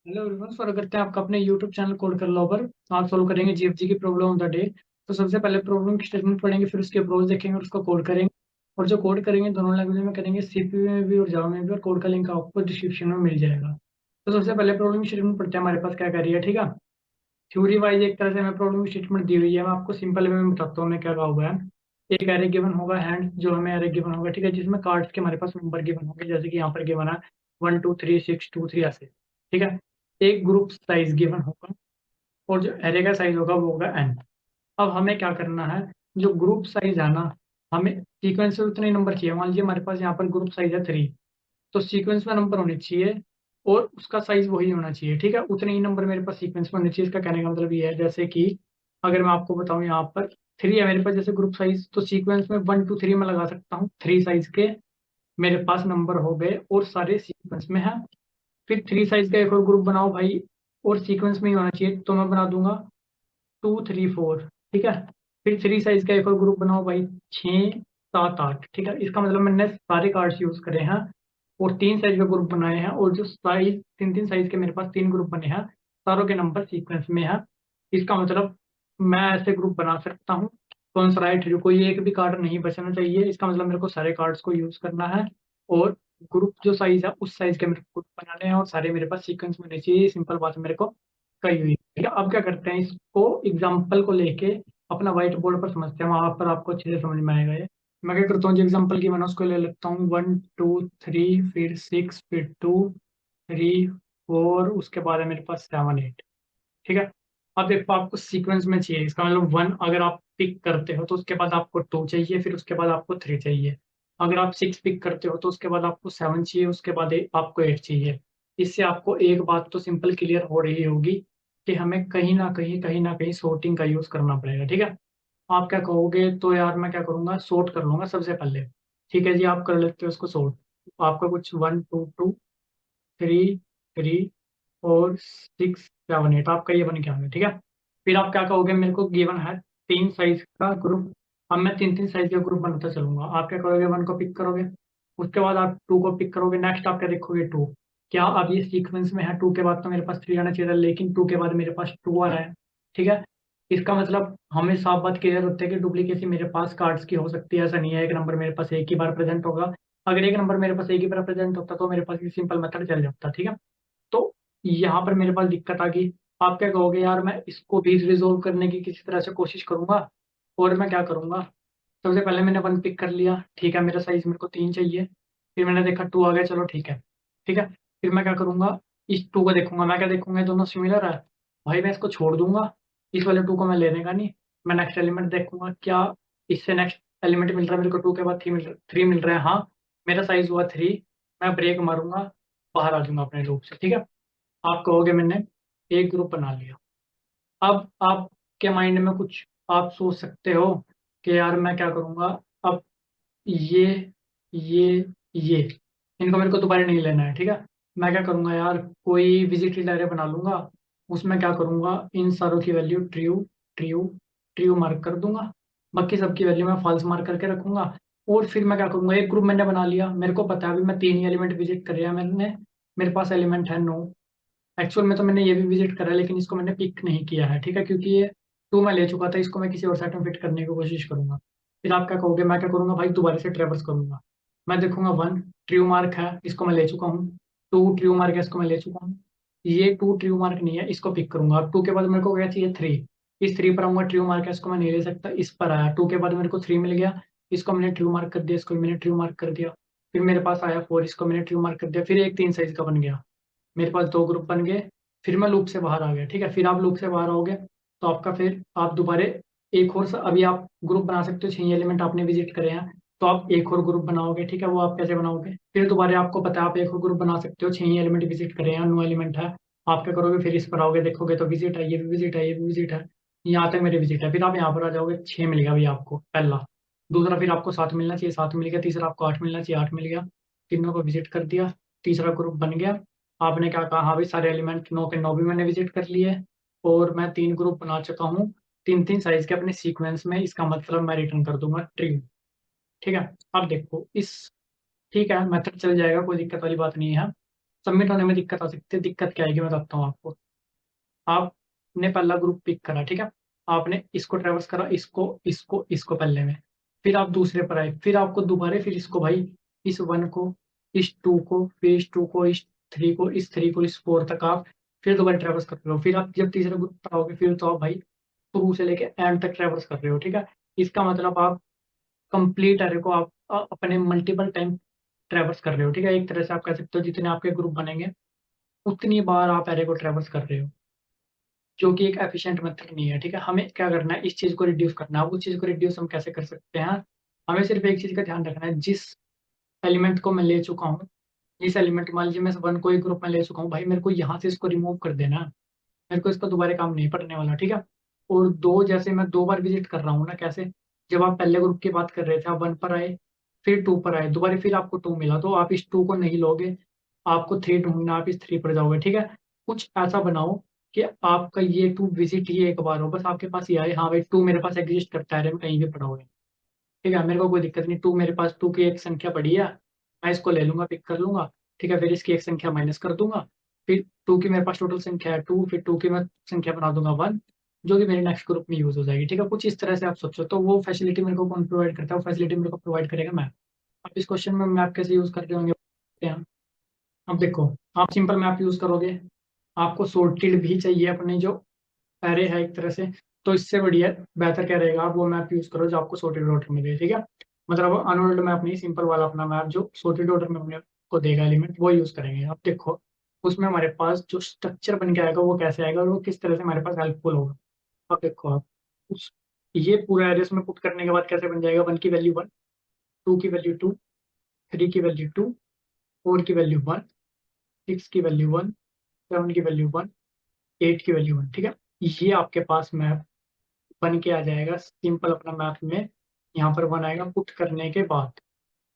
Hello everyone, स्वागत करते हैं आपका अपने यूट्यूब चैनल कोड कर लो पर। आज सोल्व करेंगे जीएफजी की प्रॉब्लम ऑफ द डे। तो सबसे पहले प्रॉब्लम की स्टेटमेंट पढ़ेंगे, फिर उसके अप्रोच देखेंगे और उसको कोड करेंगे। और जो कोड करेंगे दोनों लैंग्वेज में करेंगे, सीपीयू में भी और जावा में भी, और कोड का लिंक आपको डिस्क्रिप्शन में मिल जाएगा। तो सबसे पहले प्रॉब्लम की स्टेटमेंट पढ़ते हैं, हमारे पास क्या कर रही है। ठीक है, थ्योरी वाइज एक तरह से हमें प्रॉब्लम की स्टेटमेंट दी हुई है। मैं आपको सिंपल वे में बताता हूँ मैं क्या कहा हुआ है। एक एरे गिवन होगा हैंड, जो हमें एरे गिवन होगा, ठीक है, जिसमें कार्ड्स के हमारे पास नंबर गिवन होंगे, जैसे कि यहाँ पर गिवन है 1 2 3 6 2 3 ऐसे। ठीक है, एक ग्रुप साइज गिवन होगा और जो एरे का साइज होगा वो होगा n। अब हमें क्या करना है, जो ग्रुप साइज है ना, हमें सीक्वेंस में उतने ही नंबर चाहिए। मान लीजिए हमारे पास यहाँ पर ग्रुप साइज है 3, तो सीक्वेंस में नंबर होने चाहिए और उसका साइज वही होना चाहिए। ठीक है, उतने ही नंबर मेरे पास सीक्वेंस में होने चाहिए। इसका कहने का मतलब ये है, जैसे कि अगर मैं आपको बताऊं यहाँ पर 3 है मेरे पास जैसे ग्रुप साइज, तो सीक्वेंस में 1 2 3 में लगा सकता हूँ 3 साइज के मेरे पास नंबर हो गए और सारे सीक्वेंस में है। फिर 3 साइज का एक और ग्रुप बनाओ भाई, और सीक्वेंस में ही होना चाहिए, तो मैं बना दूंगा 2 3 4। ठीक है, फिर 3 साइज का एक और ग्रुप बनाओ भाई, 6 7 8। ठीक है, इसका मतलब मैंने सारे कार्ड्स यूज करे हैं और 3 साइज के ग्रुप बनाए हैं, और जो साइज 3 3 साइज के मेरे पास 3 ग्रुप बने हैं, सारों के नंबर सीक्वेंस में है। इसका मतलब मैं ऐसे ग्रुप बना सकता हूँ। कौन सा राइट, कोई एक भी कार्ड नहीं बचना चाहिए। इसका मतलब मेरे को सारे कार्ड्स को यूज करना है और ग्रुप जो साइज है उस साइज के मेरे को ग्रुप बनाने हैं, और सारे मेरे पास सीक्वेंस में होने चाहिए। सिंपल बात मेरे को कही हुई है। ठीक है, अब क्या करते हैं, इसको एग्जाम्पल को लेके अपना व्हाइट बोर्ड पर समझते हैं, वहां पर आपको अच्छे से समझ में आएगा ये। मैं क्या करता हूँ, जो एग्जाम्पल की मैंने उसको ले लेता हूँ 1 2 3, फिर 6, फिर 2 3 4, उसके बाद है मेरे पास 7 8। ठीक है, अब देखो आपको सीक्वेंस में चाहिए, इसका मतलब 1 अगर आप पिक करते हो तो उसके बाद आपको 2 चाहिए, फिर उसके बाद आपको 3 चाहिए। अगर आप 6 पिक करते हो तो उसके बाद आपको 7 चाहिए, उसके बाद आपको 8 चाहिए। इससे आपको एक बात तो सिंपल क्लियर हो रही होगी कि हमें कहीं ना कहीं सॉर्टिंग का यूज करना पड़ेगा। ठीक है, आप क्या कहोगे, तो यार मैं क्या करूंगा, सॉर्ट कर लूंगा सबसे पहले। ठीक है जी, आप कर लेते हो उसको सॉर्ट। आपका कुछ 1 2 2 3 3 और 6 7 8 आपका ये बन गया होगा। ठीक है, फिर आप क्या कहोगे, मेरे को गिवन है 3 साइज का ग्रुप। अब मैं 3 3 साइज का ग्रुप बनाता चलूंगा। आप क्या करोगे, 1 को पिक करोगे, उसके बाद आप 2 को पिक करोगे, नेक्स्ट आप क्या देखोगे, 2। क्या अब ये सीक्वेंस में है, 2 के बाद तो मेरे पास 3 आना चाहिए था, लेकिन 2 के बाद मेरे पास 2 आ रहा है। ठीक है, इसका मतलब हमें साफ बात क्लियर होती है कि डुप्लीकेसी मेरे पास कार्ड्स की हो सकती है। ऐसा नहीं है एक नंबर मेरे पास एक ही बार प्रेजेंट होगा। अगर एक नंबर मेरे पास एक ही बार प्रेजेंट होता तो मेरे पास ये सिंपल मेथड चल जाता। ठीक है, तो यहाँ पर मेरे पास दिक्कत आ गई। आप क्या कहोगे, यार मैं इसको भी रिजोल्व करने की किसी तरह से कोशिश करूंगा। और मैं क्या करूंगा, सबसे पहले मैंने 1 पिक कर लिया, ठीक है, मेरा साइज मेरे को 3 चाहिए। फिर मैंने देखा 2 आ गया, चलो ठीक है। ठीक है, फिर मैं क्या करूंगा, इस 2 को देखूंगा। मैं क्या देखूंगा, ये दोनों सिमिलर है, भाई मैं इसको छोड़ दूंगा, इस वाले 2 को मैं लेने का नहीं। मैं नेक्स्ट एलिमेंट देखूंगा, क्या इससे नेक्स्ट एलिमेंट मिल रहा है मेरे को, 2 के बाद 3 मिल रहा है, हाँ मेरा साइज हुआ 3। मैं ब्रेक मारूंगा, बाहर आ जाऊंगा अपने लूप से। ठीक है, आप कहोगे मैंने एक ग्रुप बना लिया। अब आपके माइंड में कुछ आप सोच सकते हो कि यार मैं क्या करूंगा। अब ये ये ये इनको मेरे को दोबारा नहीं लेना है। ठीक है, मैं क्या करूंगा यार, कोई विजिटेड एरे बना लूंगा। उसमें क्या करूंगा, इन सारों की value true true true mark कर दूंगा, बाकी सबकी वैल्यू मैं फॉल्स मार्क करके रखूंगा। और फिर मैं क्या करूंगा, एक ग्रुप मैंने बना लिया, मेरे को पता है अभी मैं 3 ही एलिमेंट विजिट कर रहा मैंने। मेरे पास एलिमेंट है 9। एक्चुअल में तो मैंने ये भी विजिट करा है, लेकिन इसको मैंने पिक नहीं किया है। ठीक है, क्योंकि ये 2 मैं ले चुका था, इसको मैं किसी और सेट में फिट करने की कोशिश करूंगा। फिर आप क्या कहोगे, मैं क्या करूंगा भाई, दोबारा से ट्रेवर्स करूंगा। मैं देखूंगा 1 ट्रू मार्क है, इसको मैं ले चुका हूँ। 2 ट्रू मार्क है, इसको मैं ले चुका हूँ। ये 2 ट्रू मार्क नहीं है, इसको पिक करूंगा। अब 2 के बाद मेरे को क्या चाहिए, 3। इस 3 पर आऊंगा, ट्रू मार्क है, इसको मैं नहीं ले सकता, इस पर आया 2 के बाद मेरे को 3 मिल गया, इसको मैंने ट्रू मार्क कर दिया, इसको मैंने ट्रू मार्क कर दिया। फिर मेरे पास आया 4, इसको मैंने ट्रू मार्क कर दिया। फिर एक 3 साइज का बन गया, मेरे पास 2 ग्रुप बन गए। फिर मैं लूप से बाहर आ गया। ठीक है, फिर आप लूप से बाहर आओगे तो आपका फिर आप दोबारा एक और अभी आप ग्रुप बना सकते हो, 6 एलिमेंट आपने विजिट करे हैं, तो आप एक और ग्रुप बनाओगे। ठीक है, वो आप कैसे बनाओगे, फिर दोबारा आपको पता है आप एक और ग्रुप बना सकते हो, 6 एलिमेंट विजिट करे हैं, 9 एलिमेंट है। आप क्या करोगे, फिर इस पर आओगे, देखोगे तो विजिट है, ये भी विजिट है, ये भी विजिट है, यहाँ तक मेरे विजिट है। फिर आप यहाँ पर आ जाओगे, 6 मिल गया अभी आपको पहला। दूसरा फिर आपको 7 मिलना चाहिए, 7 मिल गया। तीसरा आपको 8 मिलना चाहिए, 8 मिल गया। तीनों को विजिट कर दिया, तीसरा ग्रुप बन गया। आपने क्या कहा, हाँ भाई सारे एलिमेंट 9 के 9 भी मैंने विजिट कर लिए, और मैं 3 ग्रुप बना चुका हूँ, 3 3 साइज के अपने सीक्वेंस में। इसका मतलब मैं रिटर्न कर दूंगा ट्रू। ठीक है, अब देखो इस, ठीक है मेथड चल जाएगा, कोई दिक्कत वाली बात नहीं है। सबमिट होने में दिक्कत आ सकती है। दिक्कत क्या आएगी मैं बताता हूँ आपको। आपने पहला ग्रुप पिक करा, ठीक है, आपने इसको ट्रेवर्स करा, इसको इसको इसको पहले में, फिर आप दूसरे पर आए, फिर आपको दोबारा फिर इसको भाई, इस वन को, इस टू को, फिर इस टू को, इस थ्री को, इस थ्री को, इस फोर तक आप फिर दोबारा ट्रेवर्स कर रहे हो। फिर आप जब तीसरे ग्रुप पर आओगे फिर तो आप भाई टू से लेके एंड तक ट्रेवर्स कर रहे हो, ठीक है। इसका मतलब आप कंप्लीट एरे को आप अपने मल्टीपल टाइम ट्रेवर्स कर रहे हो, ठीक है। एक तरह से आप कह सकते हो जितने आपके ग्रुप बनेंगे उतनी बार आप एरे को ट्रेवर्स कर रहे हो, जो कि एक एफिशिएंट मेथड नहीं है, ठीक है। हमें क्या करना है, इस चीज को रिड्यूस करना है। अब उस चीज को रिड्यूस हम कैसे कर सकते हैं, हमें सिर्फ एक चीज का ध्यान रखना है, जिस एलिमेंट को मैं ले चुका हूँ, जिस एलिमेंट मान लीजिए मैं वन को एक ग्रुप में ले चुका हूँ, भाई मेरे को यहाँ से इसको रिमूव कर देना है, मेरे को इसका दोबारा काम नहीं पड़ने वाला, ठीक है। और दो, जैसे मैं दो बार विजिट कर रहा हूँ ना, कैसे, जब आप पहले ग्रुप की बात कर रहे थे, आप वन पर आए, फिर टू पर आए, दोबारा फिर आपको टू मिला, तो आप इस टू को नहीं लोगे, आपको थ्री ढूंढना, आप इस थ्री पर जाओगे, ठीक है। कुछ ऐसा बनाओ कि आपका ये टू विजिट ही एक बार हो, बस आपके पास ये आए, हाँ भाई टू मेरे पास एग्जिस्ट करता है, मैं कहीं भी पड़ा हुआ है, ठीक है, मेरे को कोई दिक्कत नहीं, टू मेरे पास, टू की एक संख्या पड़ी है, मैं इसको ले लूंगा, पिक कर लूंगा, ठीक है, फिर इसकी एक संख्या माइनस कर दूंगा, फिर टू की मेरे पास टोटल संख्या है टू, फिर टू की मैं संख्या बना दूंगा वन, जो कि मेरे नेक्स्ट ग्रुप में यूज हो जाएगी, ठीक है। कुछ इस तरह से आप सोचो, तो वो फैसिलिटी मेरे को कौन प्रोवाइड करता है, वो फैसिलिटी मेरे को प्रोवाइड करेगा मैप। अब इस क्वेश्चन में मैप कैसे यूज करते होंगे देखते हैं। अब देखो, आप सिंपल मैप यूज करोगे, आपको सॉर्टेड भी चाहिए अपने जो एरे है एक तरह से, तो इससे बढ़िया बेहतर क्या रहेगा, आप वो मैप यूज करो जो आपको सॉर्टेड ऑर्डर में दे, ठीक है। मतलब अनऑर्डर्ड मैप नहीं, सिंपल वाला अपना मैप जो सॉर्टेड ऑर्डर में अपने को देगा एलिमेंट, वो यूज करेंगे। अब देखो उसमें हमारे पास जो स्ट्रक्चर बन के आएगा वो कैसे आएगा और वो किस तरह से हमारे पास हेल्पफुल होगा। अब देखो आप उस, ये पूरा एरे में पुट करने के बाद कैसे बन जाएगा, वन की वैल्यू वन, टू की वैल्यू टू, थ्री की वैल्यू टू, फोर की वैल्यू वन, सिक्स की वैल्यू वन, सेवन की वैल्यू वन, एट की वैल्यू वन, ठीक है। ये आपके पास मैप बन के आ जाएगा सिंपल अपना मैप में, यहाँ पर वन आएगा पुट करने के बाद।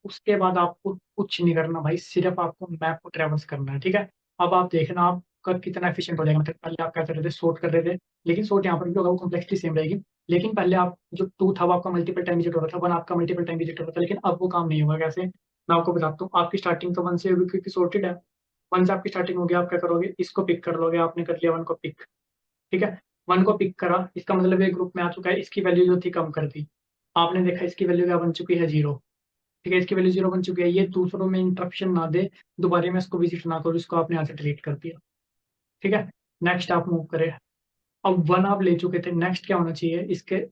उसके बाद आपको कुछ नहीं करना भाई, सिर्फ आपको मैप को ट्रेवर्स करना है, ठीक है। अब आप देखना आपका कितना एफिशिएंट हो जाएगा, मतलब पहले आप क्या कर रहे थे, सॉर्ट कर रहे थे, लेकिन सॉर्ट यहाँ पर भी होगा, वो कम्प्लेक्सिटी सेम रहेगी, लेकिन पहले आप जो टू था वो आपका मल्टीपल टाइम विजिट हो रहा था, वन आपका मल्टीपल टाइम विजिट हो रहा था, लेकिन अब वो काम नहीं होगा। कैसे, मैं आपको बताता हूँ, आपकी स्टार्टिंग तो वन से होगी क्योंकि सॉर्टेड है, वन से आपकी स्टार्टिंग होगी, आप क्या करोगे, इसको पिक कर लोगे, आपने कर लिया वन को पिक, ठीक है। वन को पिक करा, इसका मतलब ये ग्रुप में आ चुका है, इसकी वैल्यू जो थी कम कर दी, आपने देखा इसकी वैल्यू क्या बन चुकी है, जीरो, ठीक है, इसकी वैल्यू जीरो बन चुकी है, ये दूसरों में इंटरप्शन ना दे, दोबारा में इसको विजिट ना करो, इसको आपने यहाँ से डिलीट कर दिया, ठीक है। नेक्स्ट आप मूव करें, अब वन आप ले चुके थे, नेक्स्ट क्या होना चाहिए, इसके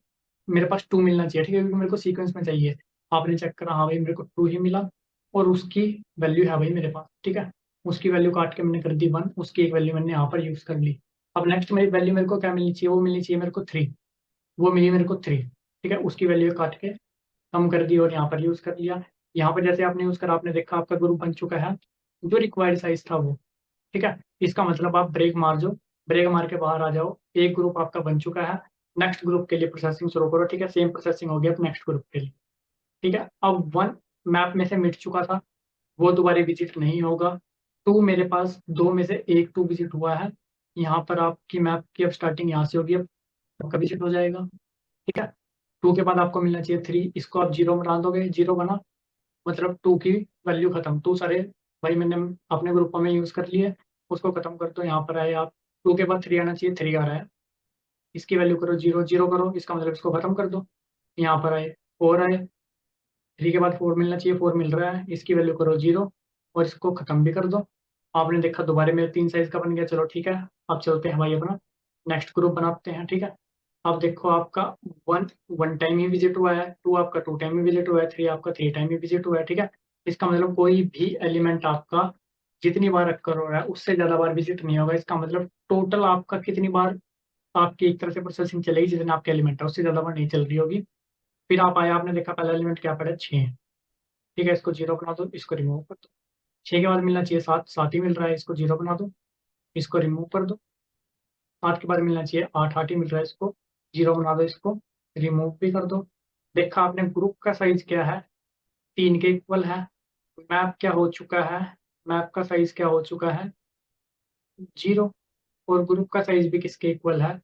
मेरे पास टू मिलना चाहिए, ठीक है, क्योंकि मेरे को सीक्वेंस में चाहिए। आपने चेक करा, हाँ भाई मेरे को टू ही मिला, और उसकी वैल्यू है भाई मेरे पास, ठीक है, उसकी वैल्यू काट के मैंने कर दी वन, उसकी एक वैल्यू मैंने यहाँ पर यूज कर ली। अब नेक्स्ट मेरी वैल्यू मेरे को क्या मिलनी चाहिए, वो मिलनी चाहिए मेरे को थ्री, वो मिली मेरे को थ्री, ठीक है, उसकी वैल्यू काट के कम कर दी और यहाँ पर यूज कर लिया। यहाँ पर जैसे आपने यूज करा, आपने देखा आपका ग्रुप बन चुका है, जो रिक्वायर्ड साइज था वो, ठीक है। इसका मतलब आप ब्रेक मार जो, ब्रेक मार के बाहर आ जाओ, एक ग्रुप आपका बन चुका है, नेक्स्ट ग्रुप के लिए प्रोसेसिंग शुरू करो, ठीक है, सेम प्रोसेसिंग हो गया अब नेक्स्ट ग्रुप के लिए, ठीक है। अब वन मैप में से मिट चुका था, वो दोबारा विजिट नहीं होगा। टू मेरे पास दो में से एक टू विजिट हुआ है, यहाँ पर आपकी मैप की अब स्टार्टिंग यहाँ से होगी, अब आपका विजिट हो जाएगा, ठीक है। टू के बाद आपको मिलना चाहिए थ्री, इसको आप जीरो बना दोगे, जीरो बना मतलब टू की वैल्यू खत्म, टू सारे भाई मैंने अपने ग्रुप में यूज कर लिए, उसको खत्म कर दो, यहाँ पर आए आप, टू के बाद थ्री आना चाहिए, थ्री आ रहा है, इसकी वैल्यू करो जीरो, जीरो करो, इसका मतलब इसको खत्म कर दो, यहाँ पर आए, फोर आए, थ्री के बाद फोर मिलना चाहिए, फोर मिल रहा है, इसकी वैल्यू करो जीरो, और इसको खत्म भी कर दो। आपने देखा दोबारा मेरे तीन साइज का बन गया, चलो ठीक है। अब चलते हैं भाई अपना नेक्स्ट ग्रुप बनाते हैं, ठीक है। अब देखो आपका वन वन टाइम ही विजिट हुआ है, टू आपका टू टाइम ही विजिट हुआ है, थ्री आपका थ्री टाइम ही विजिट हुआ है, ठीक है। इसका मतलब कोई भी एलिमेंट आपका जितनी बार अक्कर हो रहा है उससे ज्यादा बार विजिट नहीं होगा, इसका मतलब टोटल आपका कितनी बार आपकी एक तरह से प्रोसेसिंग चलेगी, जितने आपके एलिमेंट है उससे ज्यादा बार नहीं चल रही होगी। फिर आप आए, आपने देखा पहला एलिमेंट क्या पड़ा, छः, ठीक है, इसको जीरो बना दो, इसको रिमूव कर दो, छः के बाद मिलना चाहिए सात, सात ही मिल रहा है, इसको जीरो बना दो, इसको रिमूव कर दो, आठ के बाद मिलना चाहिए आठ, आठ ही मिल रहा है, इसको जीरो बना दो, इसको रिमूव भी कर दो। देखा आपने ग्रुप का साइज क्या है, तीन के इक्वल है, मैप क्या हो चुका है, मैप का साइज क्या हो चुका है, जीरो, और ग्रुप का साइज भी किसके इक्वल है,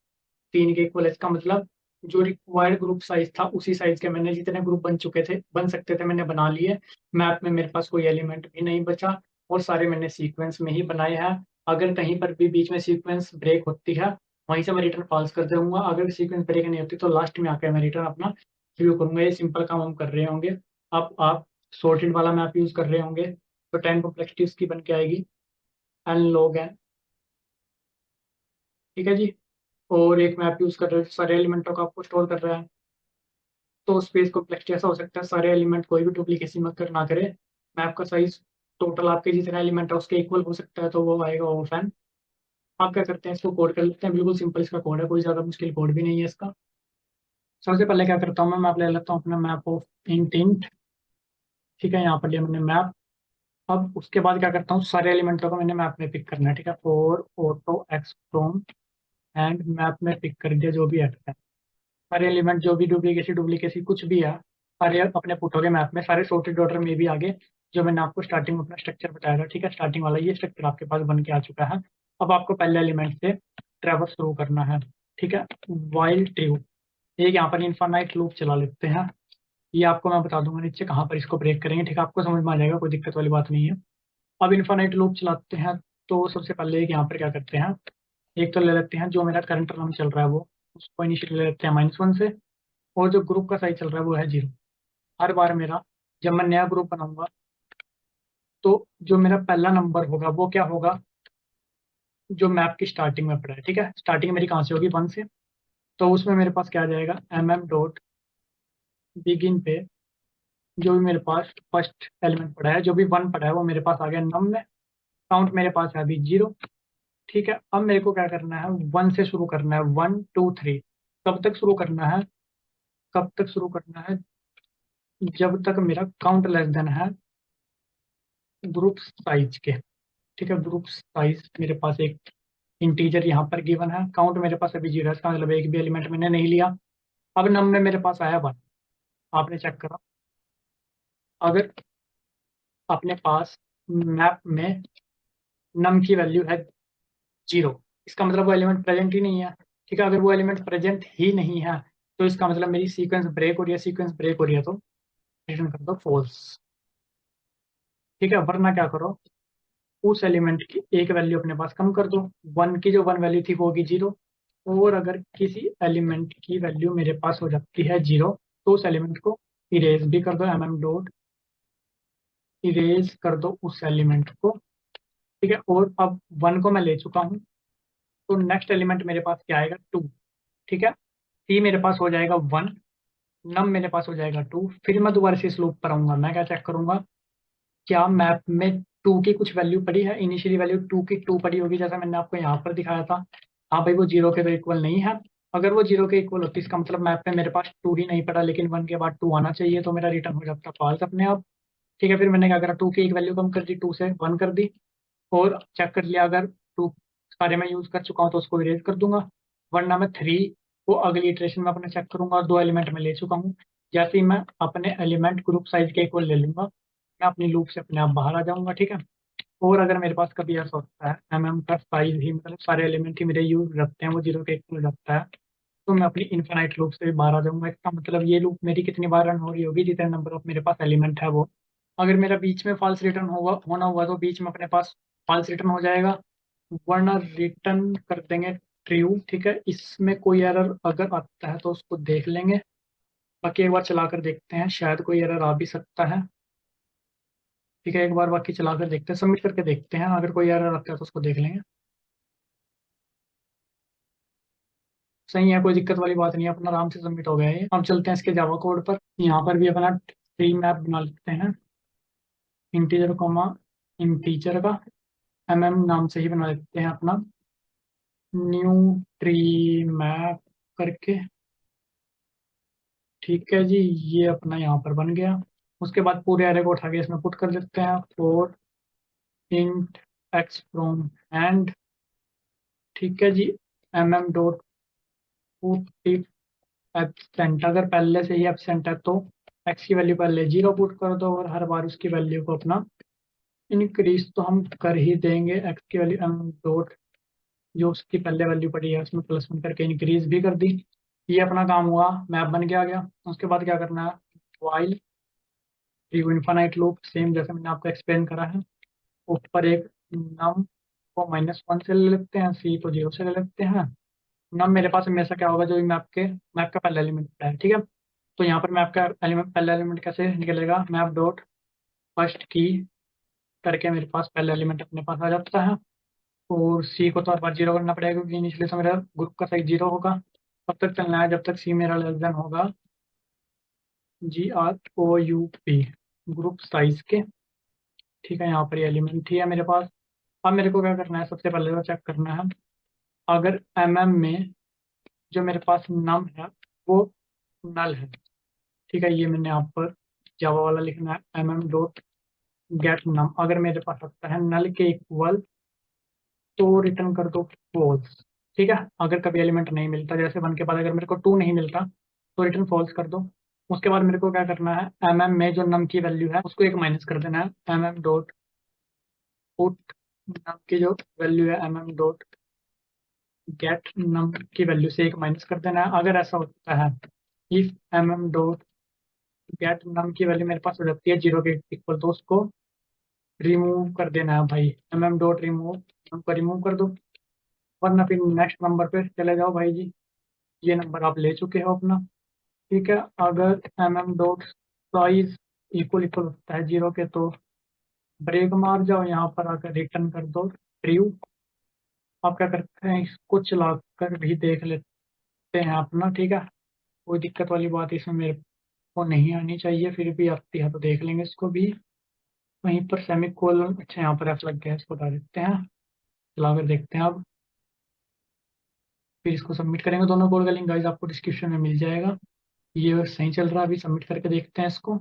तीन के इक्वल है। इसका मतलब जो रिक्वायर्ड ग्रुप साइज था उसी साइज के मैंने जितने ग्रुप बन चुके थे, बन सकते थे, मैंने बना लिए, मैप में मेरे पास कोई एलिमेंट भी नहीं बचा, और सारे मैंने सीक्वेंस में ही बनाए हैं। अगर कहीं पर भी बीच में सीक्वेंस ब्रेक होती है वहीं से मैं रिटर्न फॉल्स कर दूंगा। अगर सीक्वेंस ब्रेक नहीं होती तो लास्ट में आकर मैं रिटर्न अपना शुरू करूंगा। ये सिंपल काम हम कर रहे होंगे। अब आप सॉर्टेड वाला मैप यूज कर रहे होंगे तो 10 कॉम्प्लेक्सिटी उसकी बन के आएगी एन लॉग एन। ठीक है जी। और एक मैप यूज कर रहे हैं सारे एलिमेंटों का आपको स्टोर कर रहा है तो स्पेस कॉम्प्लेक्सिटी ऐसा हो सकता है सारे एलिमेंट कोई भी डुप्लीकेसी मत कर ना करे। मैप का साइज टोटल आपके जितने एलिमेंट है उसके इक्वल हो सकता है तो वो आएगा ऑफ एन। आप क्या करते हैं इसको कोड कर लेते हैं। बिल्कुल सिंपल इसका कोड है, कोई ज़्यादा मुश्किल कोड भी नहीं है इसका। सबसे पहले क्या करता हूँ मैं मैप ले लेता हूँ अपना मैप ऑफ इंट। ठीक है, यहाँ पर लिया मैंने मैप। अब उसके बाद क्या करता हूँ सारे एलिमेंटों को मैंने मैप में पिक करना है। ठीक है, for auto x from and map में पिक कर दिया जो भी एक्स है। सारे एलिमेंट जो भी डुप्लीकेसी डुप्लीकेसी कुछ भी है सारे अपने पुट हो गए मैप में, सारे सॉर्टेड ऑर्डर में भी आगे जो मैंने आपको स्टार्टिंग में अपना स्ट्रक्चर बताया था। ठीक है, स्टार्टिंग वाला ये स्ट्रक्चर आपके पास बन के आ चुका है। अब आपको पहले एलिमेंट से ट्रैवर्स शुरू करना है। ठीक है, वाइल ट्रू एक यहाँ पर इन्फानाइट लूप चला लेते हैं। ये आपको मैं बता दूंगा नीचे कहाँ पर इसको ब्रेक करेंगे। ठीक है, आपको समझ में आ जाएगा, कोई दिक्कत वाली बात नहीं है। अब इन्फानाइट लूप चलाते हैं तो सबसे पहले एक यहाँ पर क्या करते हैं, एक तो ले लेते हैं जो मेरा करंट रन चल रहा है वो, उसको इनिशियली ले लेते हैं -1 से। और जो ग्रुप का साइज चल रहा है वो है 0। हर बार मेरा जब मैं नया ग्रुप बनाऊंगा तो जो मेरा पहला नंबर होगा वो क्या होगा, जो मैप की स्टार्टिंग में पड़ा है। ठीक है, स्टार्टिंग मेरी कहाँ से होगी 1 से, तो उसमें मेरे पास क्या आ जाएगा mm.begin पे जो भी मेरे पास फर्स्ट एलिमेंट पड़ा है जो भी 1 पड़ा है वो मेरे पास आ गया नम में। काउंट मेरे पास है अभी 0। ठीक है, अब मेरे को क्या करना है 1 से शुरू करना है, 1 2 3। कब तक शुरू करना है, कब तक शुरू करना है, जब तक मेरा काउंट लेस देन है ग्रुप साइज के। ठीक है, ग्रुप साइज मेरे पास एक इंटीजर यहाँ पर गिवन है, काउंट मेरे पास अभी 0 है, इसका मतलब एक भी एलिमेंट मैंने नहीं लिया। अब नम में मेरे पास आया 1। आपने चेक करा, अगर अपने पास मैप में नम की वैल्यू है 0 इसका मतलब वो एलिमेंट प्रेजेंट ही नहीं है। ठीक है, अगर वो एलिमेंट प्रेजेंट ही नहीं है तो इसका मतलब मेरी सीक्वेंस ब्रेक हो रही है, सीक्वेंस ब्रेक हो रही है तो रिटर्न कर दो फॉल्स। ठीक है, वरना क्या करो उस एलिमेंट की एक वैल्यू अपने पास कम कर दो। 1 की जो 1 वैल्यू थी वो होगी 0। और अगर किसी एलिमेंट की वैल्यू मेरे पास हो जाती है 0 तो उस एलिमेंट को इरेज भी कर दो, mm. इरेज कर दो उस एलिमेंट को। ठीक है, और अब 1 को मैं ले चुका हूँ तो नेक्स्ट एलिमेंट मेरे पास क्या आएगा 2। ठीक है, सी मेरे पास हो जाएगा 1, नम मेरे पास हो जाएगा 2। फिर मैं दोबारा से इस लूप पर आऊंगा, मैं क्या चेक करूंगा क्या मैप में 2 की कुछ वैल्यू पड़ी है। इनिशियली वैल्यू 2 की 2 पड़ी होगी जैसा मैंने आपको यहाँ पर दिखाया था। हाँ भाई वो 0 के तो इक्वल नहीं है। अगर वो 0 के इक्वल होती इसका मतलब मैप में मेरे पास 2 ही नहीं पड़ा लेकिन 1 के बाद 2 आना चाहिए तो मेरा रिटर्न हो जाता फॉल्स अपने आप। ठीक है, फिर मैंने क्या करा 2 की एक वैल्यू कम कर दी, 2 से 1 कर दी। और चेक कर लिया अगर 2 सारे मैं यूज कर चुका हूँ तो उसको इरेज कर दूंगा। वरना मैं 3 को अगली इटरेशन में अपने चेक करूंगा और 2 एलिमेंट में ले चुका हूँ। जैसे ही मैं अपने एलिमेंट ग्रुप साइज के इक्वल ले लूंगा मैं अपनी लूप से अपने आप बाहर आ जाऊंगा। ठीक है, और अगर मेरे पास कभी ऐसा होता है का साइज ही मतलब सारे एलिमेंट ही मेरे यूज रखते हैं वो 0 के इक्वल रखता है तो मैं अपनी इन्फिनाइट लूप से भी बाहर आ जाऊंगा। इसका मतलब ये लूप मेरी कितनी बार रन हो रही होगी, जितने नंबर ऑफ मेरे पास एलिमेंट है वो। अगर मेरा बीच में फॉल्स रिटर्न होना हुआ तो बीच में अपने पास फॉल्स रिटर्न हो जाएगा, वरना रिटर्न कर देंगे ट्रू। ठीक है, इसमें कोई एरर अगर आता है तो उसको देख लेंगे। बाकी एक बार चला कर देखते हैं, शायद कोई एरर आ भी सकता है। ठीक है, एक बार बाकी चला कर देखते हैं, सबमिट करके देखते हैं, अगर कोई एरर आता है तो उसको देख लेंगे। सही है, कोई दिक्कत वाली बात नहीं है, अपना आराम से सबमिट हो गया है। अब चलते हैं इसके जावा कोड पर। यहाँ पर भी अपना ट्री मैप बना लेते हैं, इंटीजर कॉमा इंटीजर का नाम से ही बना लेते हैं अपना न्यू ट्री मैप करके। ठीक है जी, ये अपना यहाँ पर बन गया। उसके बाद पूरे एरे को उठा के इसमें पुट कर देते हैं for int x from and. ठीक है जी, mm. पुट इफ एब्सेंट, अगर पहले से ही एब्सेंट है तो एक्स की वैल्यू पहले 0 पुट कर दो और हर बार उसकी वैल्यू को अपना इंक्रीज तो हम कर ही देंगे। एक्स की वैल्यू m. जो उसकी पहले वैल्यू पड़ी है उसमें +1 करके इंक्रीज भी कर दी। ये अपना काम हुआ, मैप बन के आ गया। उसके बाद क्या करना है वाइल इनफाइनाइट लूप, सेम जैसे मैंने आपको एक्सप्लेन करा है। ऊपर एक नम को -1 से ले लेते हैं, सी को 0 से ले लेते हैं। नम मेरे पास हमेशा क्या होगा, जो भी मैप का पहला एलिमेंट है, ठीक है। तो यहाँ पर मैप का एलिमेंट, पहला एलिमेंट कैसे निकलेगा, मैप डॉट फर्स्ट की करके मेरे पास पहला एलिमेंट अपने पास आ जाता है। और सी को तो हर बार 0 करना पड़ेगा, क्योंकि इनिशियली से मेरा ग्रुप का साइज 0 होगा। तब तक चलना है जब तक सी मेरा लेस देन होगा GROUP ग्रुप साइज के। ठीक है, यहाँ पर ये एलिमेंट ही है मेरे पास। अब मेरे को क्या करना है, सबसे पहले तो चेक करना है अगर में जो मेरे पास नम है वो नल है। ठीक है, ये मैंने यहाँ पर जावा वाला लिखना है, डॉट गेट नम। अगर मेरे पास आता है नल के इक्वल तो रिटर्न कर दो फॉल्स। ठीक है, अगर कभी एलिमेंट नहीं मिलता, जैसे 1 के बाद अगर मेरे को 2 नहीं मिलता तो रिटर्न फॉल्स कर दो। उसके बाद मेरे को क्या करना है, में जो नम की वैल्यू है उसको एक माइनस कर देना है, डॉट पुट नम की जो वैल्यू है, डॉट गेट नम की वैल्यू से एक माइनस कर देना है। अगर ऐसा होता है, इफ डॉट गेट नम की वैल्यू मेरे पास हो जाती है 0 के इक्वल, तो उसको रिमूव कर देना है भाई, डॉट रिमूव, नम को रिमूव कर दो। वरना फिर नेक्स्ट नंबर पे चले जाओ भाई जी, ये नंबर आप ले चुके हो अपना। ठीक है, अगर डॉट साइज इक्वल इक्वल होता है 0 के, तो ब्रेक मार जाओ, यहाँ पर आकर रिटर्न कर दो ट्रू। आप क्या करते हैं, इसको चला कर भी देख लेते हैं अपना। ठीक है, कोई दिक्कत वाली बात इसमें मेरे को नहीं आनी चाहिए, फिर भी आती है तो देख लेंगे इसको भी। वहीं पर सेमी कोलन, अच्छा यहाँ पर एफ लग गया, इसको हटा देते हैं, चला कर देखते हैं अब। फिर इसको सबमिट करेंगे, दोनों कोड का लिंक गाइस आपको डिस्क्रिप्शन में मिल जाएगा। ये सही चल रहा है, अभी सबमिट करके देखते हैं इसको।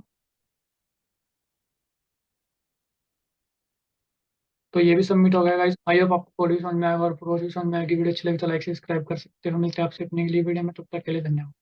तो ये भी सबमिट हो गया गाइस। आई होप आपको कोड भी समझ में आएगा, और कोड भी समझ में आएगी, वीडियो अच्छी लगी तो लाइक सब्सक्राइब कर सकते हो। मिलते हैं आपसे अपनी अगली वीडियो में, तब तक के लिए धन्यवाद।